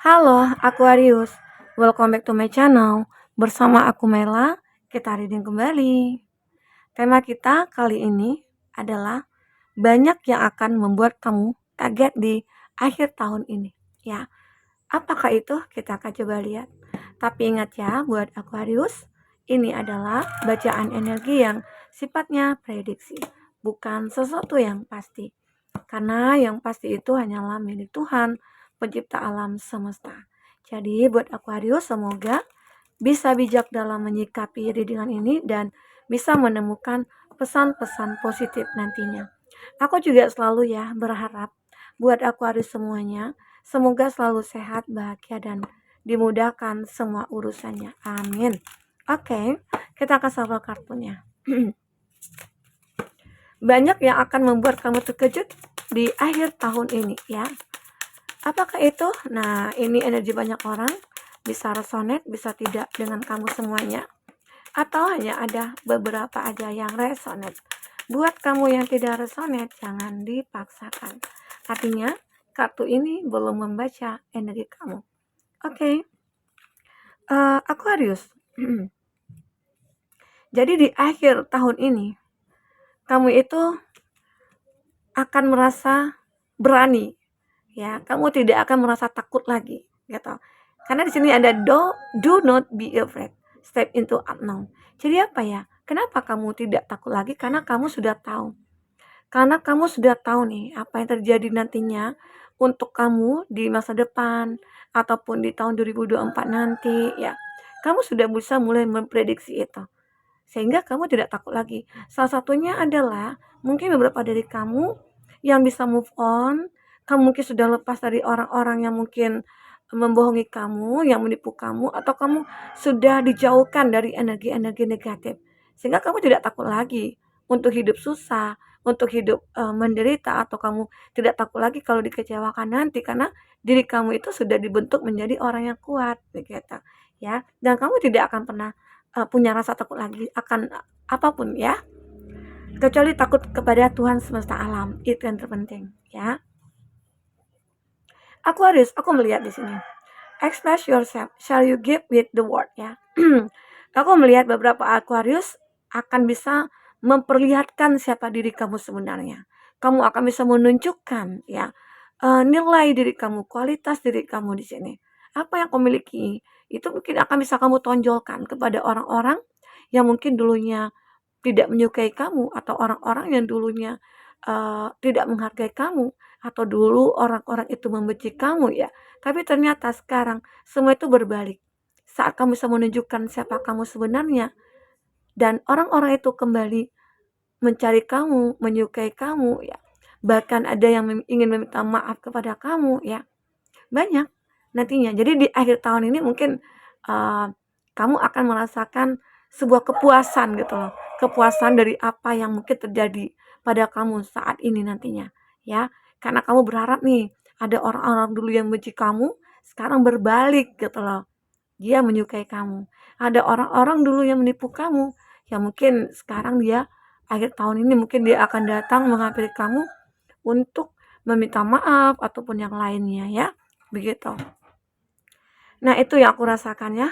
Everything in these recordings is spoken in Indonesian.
Halo Aquarius, welcome back to my channel. Bersama aku Mela, kita reading kembali. Tema kita kali ini adalah banyak yang akan membuat kamu kaget di akhir tahun ini. Ya, apakah itu? Kita akan coba lihat. Tapi ingat ya, buat Aquarius, ini adalah bacaan energi yang sifatnya prediksi, bukan sesuatu yang pasti. Karena yang pasti itu hanyalah milik Tuhan, pencipta alam semesta. Jadi buat Aquarius semoga bisa bijak dalam menyikapi readingan ini dan bisa menemukan pesan-pesan positif nantinya. Aku juga selalu berharap buat Aquarius semuanya, semoga selalu sehat, bahagia, dan dimudahkan semua urusannya. Amin. Oke, kita akan sabar kartunya. Banyak yang akan membuat kamu terkejut di akhir tahun ini ya. Apakah itu? Nah, ini energi banyak orang, bisa resonate, bisa tidak dengan kamu semuanya. Atau hanya ada beberapa aja yang resonate. Buat kamu yang tidak resonate, jangan dipaksakan. Artinya, kartu ini belum membaca energi kamu. Oke. Aquarius. Jadi di akhir tahun ini, kamu itu akan merasa berani. Ya, kamu tidak akan merasa takut lagi, gitu. Karena di sini ada do not be afraid. Step into unknown. Jadi apa ya? Kenapa kamu tidak takut lagi? Karena kamu sudah tahu. Karena kamu sudah tahu nih apa yang terjadi nantinya untuk kamu di masa depan ataupun di tahun 2024 nanti ya. Kamu sudah bisa mulai memprediksi itu. Sehingga kamu tidak takut lagi. Salah satunya adalah mungkin beberapa dari kamu yang bisa move on, kamu mungkin sudah lepas dari orang-orang yang mungkin membohongi kamu, yang menipu kamu, atau kamu sudah dijauhkan dari energi-energi negatif. Sehingga kamu tidak takut lagi untuk hidup susah, untuk hidup menderita, atau kamu tidak takut lagi kalau dikecewakan nanti karena diri kamu itu sudah dibentuk menjadi orang yang kuat begitu ya. Dan kamu tidak akan pernah punya rasa takut lagi akan apapun ya, kecuali takut kepada Tuhan semesta alam. Itu yang terpenting ya. Aquarius, aku melihat di sini. Express yourself, shall you give with the word ya. Aku melihat beberapa Aquarius akan bisa memperlihatkan siapa diri kamu sebenarnya. Kamu akan bisa menunjukkan ya nilai diri kamu, kualitas diri kamu di sini. Apa yang kamu miliki itu mungkin akan bisa kamu tonjolkan kepada orang-orang yang mungkin dulunya tidak menyukai kamu atau orang-orang yang dulunya tidak menghargai kamu atau dulu orang-orang itu membenci kamu ya. Tapi ternyata sekarang semua itu berbalik. Saat kamu bisa menunjukkan siapa kamu sebenarnya dan orang-orang itu kembali mencari kamu, menyukai kamu ya. Bahkan ada yang ingin meminta maaf kepada kamu ya. Banyak nantinya. Jadi di akhir tahun ini mungkin kamu akan merasakan sebuah kepuasan gitu loh. Kepuasan dari apa yang mungkin terjadi pada kamu saat ini nantinya ya. Karena kamu berharap nih ada orang-orang dulu yang benci kamu sekarang berbalik gitu loh. Dia menyukai kamu. Ada orang-orang dulu yang menipu kamu yang mungkin sekarang dia akhir tahun ini mungkin dia akan datang menghampiri kamu untuk meminta maaf ataupun yang lainnya ya. Begitu. Nah, itu yang aku rasakan ya.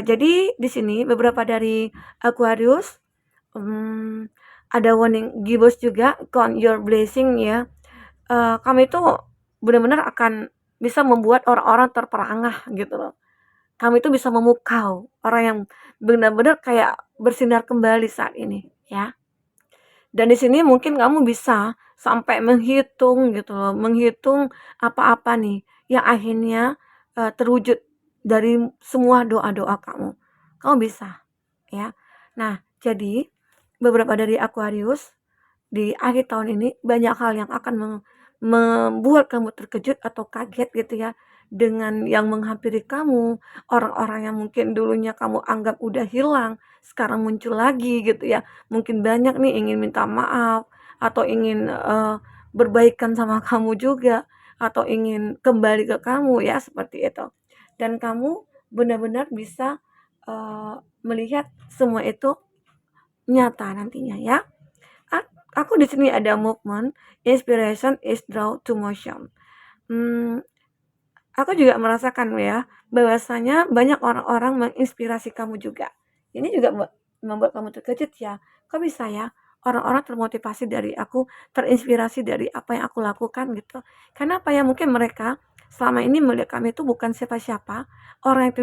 Jadi di sini beberapa dari Aquarius ada warning gibbous juga, count your blessing ya. Kamu itu benar-benar akan bisa membuat orang-orang terperangah gitu loh. Kamu itu bisa memukau orang yang benar-benar kayak bersinar kembali saat ini ya. Dan di sini mungkin kamu bisa sampai menghitung gitu loh, menghitung apa-apa nih yang akhirnya terwujud dari semua doa-doa kamu. Kamu bisa ya. Nah, jadi beberapa dari Aquarius di akhir tahun ini banyak hal yang akan membuat kamu terkejut atau kaget gitu ya dengan yang menghampiri kamu, orang-orang yang mungkin dulunya kamu anggap udah hilang, sekarang muncul lagi gitu ya. Mungkin banyak nih ingin minta maaf atau ingin berbaikan sama kamu juga atau ingin kembali ke kamu ya seperti itu. Dan kamu benar-benar bisa melihat semua itu nyata nantinya ya. Aku di sini ada movement, inspiration is draw to motion. aku juga merasakan ya, bahwasanya banyak orang-orang menginspirasi kamu juga. Ini juga membuat kamu terkejut ya, kok bisa ya orang-orang termotivasi dari aku, terinspirasi dari apa yang aku lakukan gitu. Karena apa ya, mungkin mereka selama ini melihat kami itu bukan siapa-siapa, orang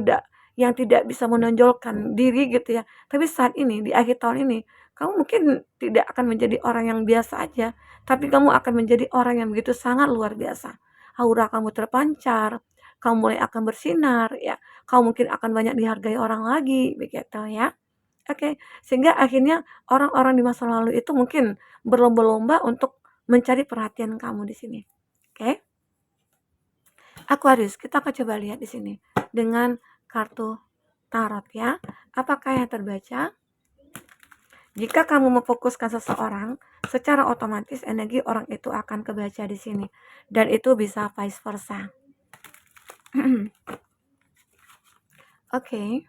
yang tidak bisa menonjolkan diri gitu ya. Tapi saat ini, di akhir tahun ini, kamu mungkin tidak akan menjadi orang yang biasa aja, tapi kamu akan menjadi orang yang begitu sangat luar biasa. Aura kamu terpancar, kamu mulai akan bersinar ya, kamu mungkin akan banyak dihargai orang lagi, begitu ya. Oke, sehingga akhirnya orang-orang di masa lalu itu mungkin berlomba-lomba untuk mencari perhatian kamu di sini. Oke. Aquarius, kita akan coba lihat di sini dengan kartu tarot ya. Apakah yang terbaca? Jika kamu memfokuskan seseorang, secara otomatis energi orang itu akan kebaca di sini, dan itu bisa vice versa. Oke,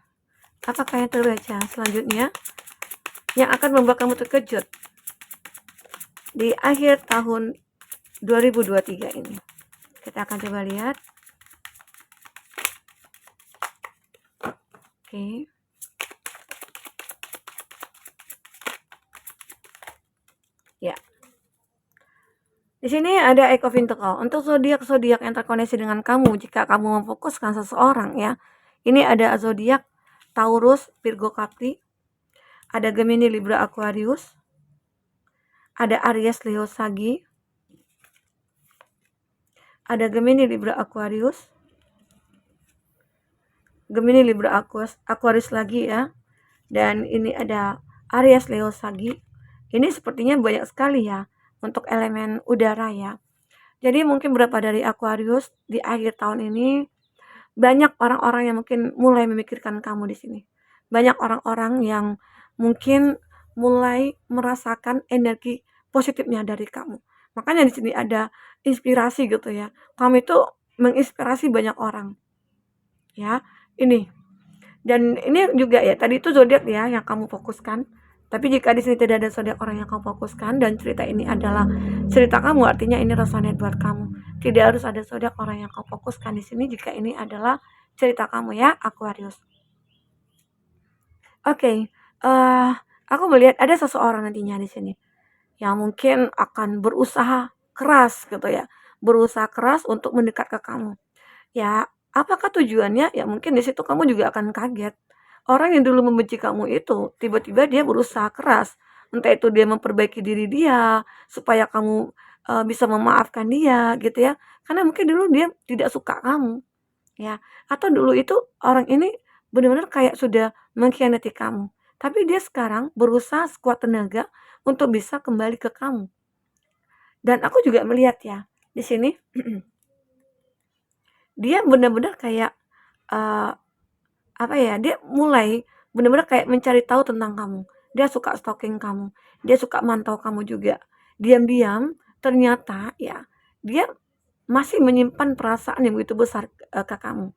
apakah yang terbaca selanjutnya yang akan membuat kamu terkejut di akhir tahun 2023 ini? Kita akan coba lihat. Oke. Ya. Di sini ada Eight of Pentacles. Untuk zodiak-zodiak yang terkoneksi dengan kamu, jika kamu memfokuskan seseorang ya. Ini ada zodiak Taurus, Virgo, Capri. Ada Gemini, Libra, Aquarius. Ada Aries, Leo, Sagi. Ada Gemini, Libra, Aquarius. Gemini, Libra, Aquarius lagi ya. Dan ini ada Aries, Leo, Sagi. Ini sepertinya banyak sekali ya untuk elemen udara ya. Jadi mungkin beberapa dari Aquarius di akhir tahun ini banyak orang-orang yang mungkin mulai memikirkan kamu di sini. Banyak orang-orang yang mungkin mulai merasakan energi positifnya dari kamu. Makanya di sini ada inspirasi gitu ya. Kamu itu menginspirasi banyak orang. Ya, ini. Dan ini juga ya, tadi itu zodiak ya yang kamu fokuskan. Tapi jika di sini tidak ada zodiak orang yang kamu fokuskan dan cerita ini adalah cerita kamu, artinya ini resonate buat kamu. Tidak harus ada zodiak orang yang kamu fokuskan di sini jika ini adalah cerita kamu ya, Aquarius. Oke, aku melihat ada seseorang nantinya di sini yang mungkin akan berusaha keras gitu ya, berusaha keras untuk mendekat ke kamu. Ya, apakah tujuannya? Ya mungkin di situ kamu juga akan kaget. Orang yang dulu membenci kamu itu, tiba-tiba dia berusaha keras. Entah itu dia memperbaiki diri dia, supaya kamu bisa memaafkan dia gitu ya. Karena mungkin dulu dia tidak suka kamu, ya. Atau dulu itu orang ini benar-benar kayak sudah mengkhianati kamu. Tapi dia sekarang berusaha sekuat tenaga untuk bisa kembali ke kamu. Dan aku juga melihat ya, di sini dia benar-benar kayak apa ya, dia mulai benar-benar kayak mencari tahu tentang kamu. Dia suka stalking kamu, dia suka mantau kamu juga. Diam-diam ternyata ya, dia masih menyimpan perasaan yang begitu besar ke kamu.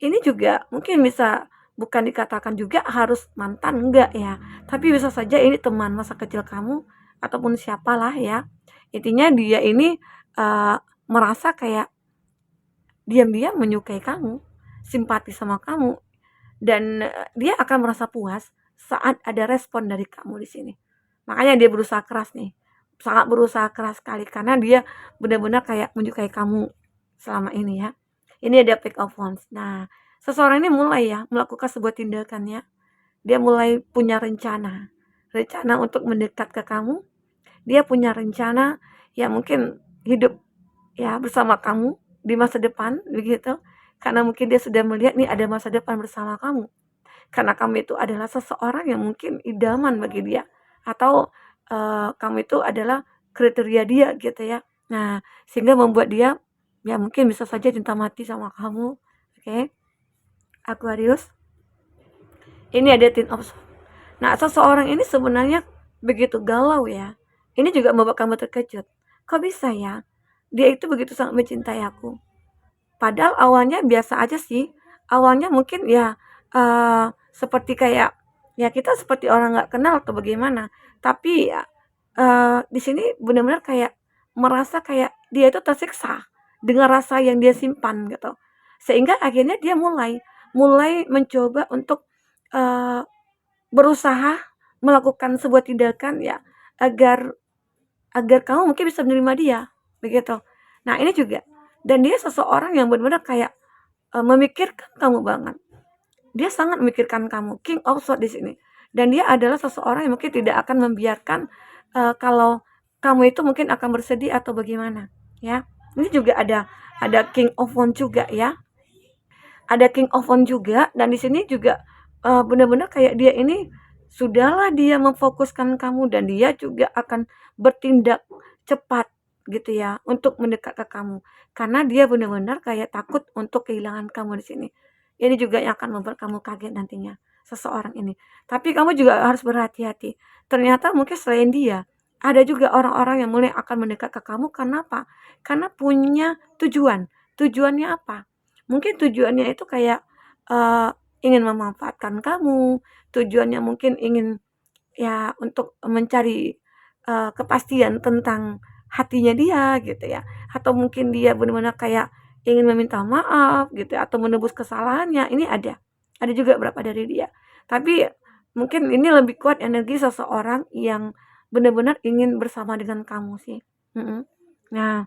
Ini juga mungkin bisa bukan dikatakan juga harus mantan, enggak ya. Tapi bisa saja ini teman masa kecil kamu ataupun siapalah ya. Intinya dia ini merasa kayak diam-diam menyukai kamu, simpati sama kamu, dan dia akan merasa puas saat ada respon dari kamu di sini. Makanya dia berusaha keras nih, sangat berusaha keras sekali karena dia benar-benar kayak menyukai kamu selama ini ya. Ini ada Page of Wands. Nah, seseorang ini mulai ya melakukan sebuah tindakan ya. Dia mulai punya rencana, rencana untuk mendekat ke kamu. Dia punya rencana ya mungkin hidup ya bersama kamu di masa depan begitu. Karena mungkin dia sudah melihat nih ada masa depan bersama kamu. Karena kamu itu adalah seseorang yang mungkin idaman bagi dia. Atau kamu itu adalah kriteria dia gitu ya. Nah, sehingga membuat dia ya mungkin bisa saja cinta mati sama kamu. Oke. Aquarius. Ini ada Ten of Swords. Nah, seseorang ini sebenarnya begitu galau ya. Ini juga membuat kamu terkejut. Kok bisa ya? Dia itu begitu sangat mencintai aku. Padahal awalnya biasa aja sih. Awalnya mungkin ya seperti kayak ya kita seperti orang nggak kenal atau bagaimana. Tapi ya di sini benar-benar kayak merasa kayak dia itu tersiksa dengan rasa yang dia simpan gitu. Sehingga akhirnya dia mulai mencoba untuk, eee, berusaha melakukan sebuah tindakan ya, agar agar kamu mungkin bisa menerima dia, begitu. Nah ini juga, dan dia seseorang yang benar-benar kayak, memikirkan kamu banget. Dia sangat memikirkan kamu, King of Swords di sini. Dan dia adalah seseorang yang mungkin tidak akan membiarkan, kalau kamu itu mungkin akan bersedih atau bagaimana, ya. Ini juga ada King of Wands juga ya. Ada King of Wands juga, dan di sini juga, benar-benar kayak dia ini sudahlah dia memfokuskan kamu dan dia juga akan bertindak cepat gitu ya untuk mendekat ke kamu. Karena dia benar-benar kayak takut untuk kehilangan kamu di sini. Ini juga yang akan membuat kamu kaget nantinya, seseorang ini. Tapi kamu juga harus berhati-hati. Ternyata mungkin selain dia, ada juga orang-orang yang mulai akan mendekat ke kamu karena apa? Karena punya tujuan. Tujuannya apa? Mungkin tujuannya itu kayak, eee, ingin memanfaatkan kamu, tujuannya mungkin ingin ya untuk mencari, kepastian tentang hatinya dia gitu ya, atau mungkin dia benar-benar kayak ingin meminta maaf gitu ya, atau menebus kesalahannya, ini ada. Ada juga beberapa dari dia. Tapi mungkin ini lebih kuat energi seseorang yang benar-benar ingin bersama dengan kamu sih, mhm. Nah,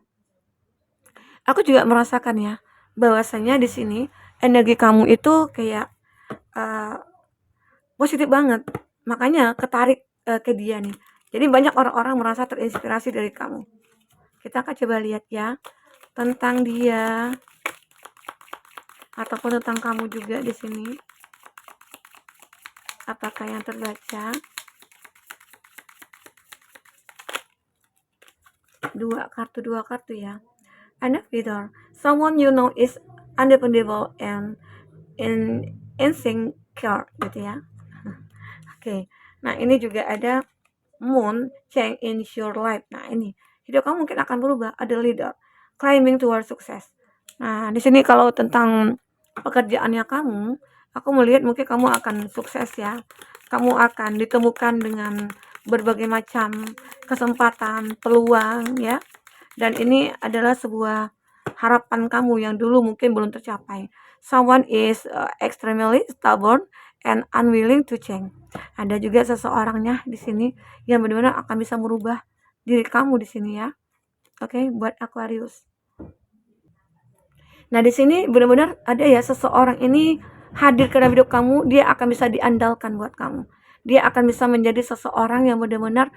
aku juga merasakan ya, bahwasanya di sini energi kamu itu kayak, eee, positif banget, makanya ketarik, ke dia nih. Jadi banyak orang-orang merasa terinspirasi dari kamu. Kita akan coba lihat ya, tentang dia, ataupun tentang kamu juga di sini. Apakah yang terbaca? Dua kartu ya. Another, someone you know is undependable and in insecure gitu ya. Oke. Nah, ini juga ada Moon change in your life. Nah, ini hidup kamu mungkin akan berubah. Ada leader climbing toward success. Nah, di sini kalau tentang pekerjaannya kamu, aku melihat mungkin kamu akan sukses ya. Kamu akan ditemukan dengan berbagai macam kesempatan, peluang ya. Dan ini adalah sebuah harapan kamu yang dulu mungkin belum tercapai. Someone is extremely stubborn and unwilling to change. Ada juga seseorangnya di sini yang benar-benar akan bisa merubah diri kamu di sini ya. Oke, buat Aquarius. Nah, di sini benar-benar ada ya seseorang ini hadir ke dalam hidup kamu, dia akan bisa diandalkan buat kamu. Dia akan bisa menjadi seseorang yang benar-benar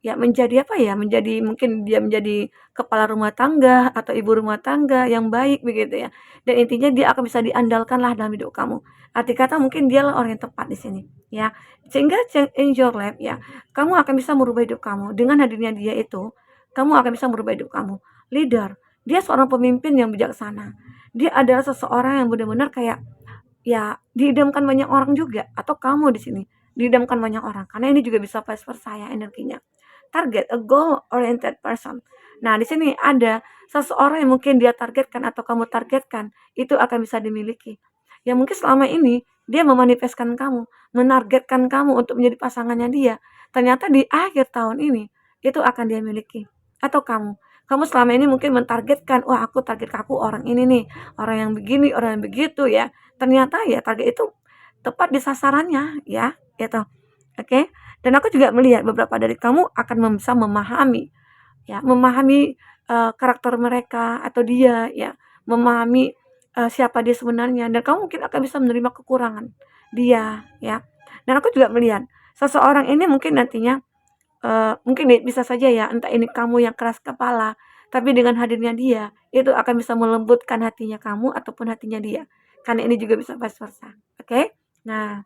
ya menjadi apa ya, menjadi mungkin dia menjadi kepala rumah tangga atau ibu rumah tangga yang baik begitu ya. Dan intinya dia akan bisa diandalkan lah dalam hidup kamu. Arti kata mungkin dialah orang yang tepat di sini ya. Sehingga change in your life ya, kamu akan bisa merubah hidup kamu. Dengan hadirnya dia itu, kamu akan bisa merubah hidup kamu. Leader, dia seorang pemimpin yang bijaksana. Dia adalah seseorang yang benar-benar kayak ya diidamkan banyak orang juga, atau kamu di sini diidamkan banyak orang. Karena ini juga bisa vice versa ya energinya. Target, a goal oriented person. Nah, di sini ada seseorang yang mungkin dia targetkan atau kamu targetkan, itu akan bisa dimiliki. Ya mungkin selama ini dia memanifestkan kamu, menargetkan kamu untuk menjadi pasangannya dia. Ternyata di akhir tahun ini itu akan dia miliki. Atau kamu selama ini mungkin mentargetkan, wah aku target aku orang ini nih, orang yang begini, orang yang begitu ya. Ternyata ya target itu tepat di sasarannya ya, gitu. Oke. Dan aku juga melihat beberapa dari kamu akan bisa memahami ya, memahami karakter mereka atau dia ya, memahami siapa dia sebenarnya, dan kamu mungkin akan bisa menerima kekurangan dia ya. Dan aku juga melihat seseorang ini mungkin nantinya mungkin bisa saja ya, entah ini kamu yang keras kepala, tapi dengan hadirnya dia, itu akan bisa melembutkan hatinya kamu ataupun hatinya dia. Karena ini juga bisa vice versa. Oke? Nah,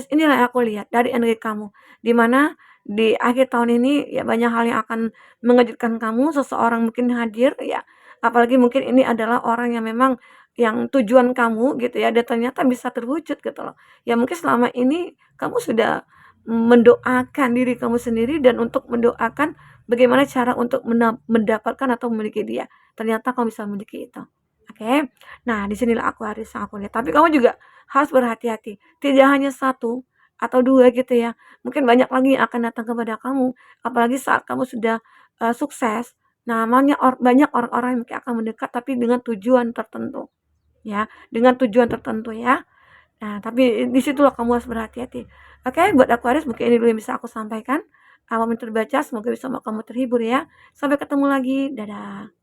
inilah yang aku lihat dari energi kamu. Di mana di akhir tahun ini ya banyak hal yang akan mengejutkan kamu, seseorang mungkin hadir ya. Apalagi mungkin ini adalah orang yang memang yang tujuan kamu gitu ya, dan ternyata bisa terwujud gitu loh. Ya mungkin selama ini kamu sudah mendoakan diri kamu sendiri dan untuk mendoakan bagaimana cara untuk mendapatkan atau memiliki dia. Ternyata kamu bisa memiliki itu. Oke. Nah, di sinilah Aquarius yang aku lihat. Tapi kamu juga harus berhati-hati. Tidak hanya satu atau dua gitu ya. Mungkin banyak lagi yang akan datang kepada kamu. Apalagi saat kamu sudah sukses. Namanya banyak orang-orang yang mungkin akan mendekat tapi dengan tujuan tertentu, ya, dengan tujuan tertentu ya. Nah, tapi di situlah kamu harus berhati-hati. Oke, buat Aquarius mungkin ini dulu yang bisa aku sampaikan. Momen terbaca, semoga bisa membuat kamu terhibur ya. Sampai ketemu lagi, dadah.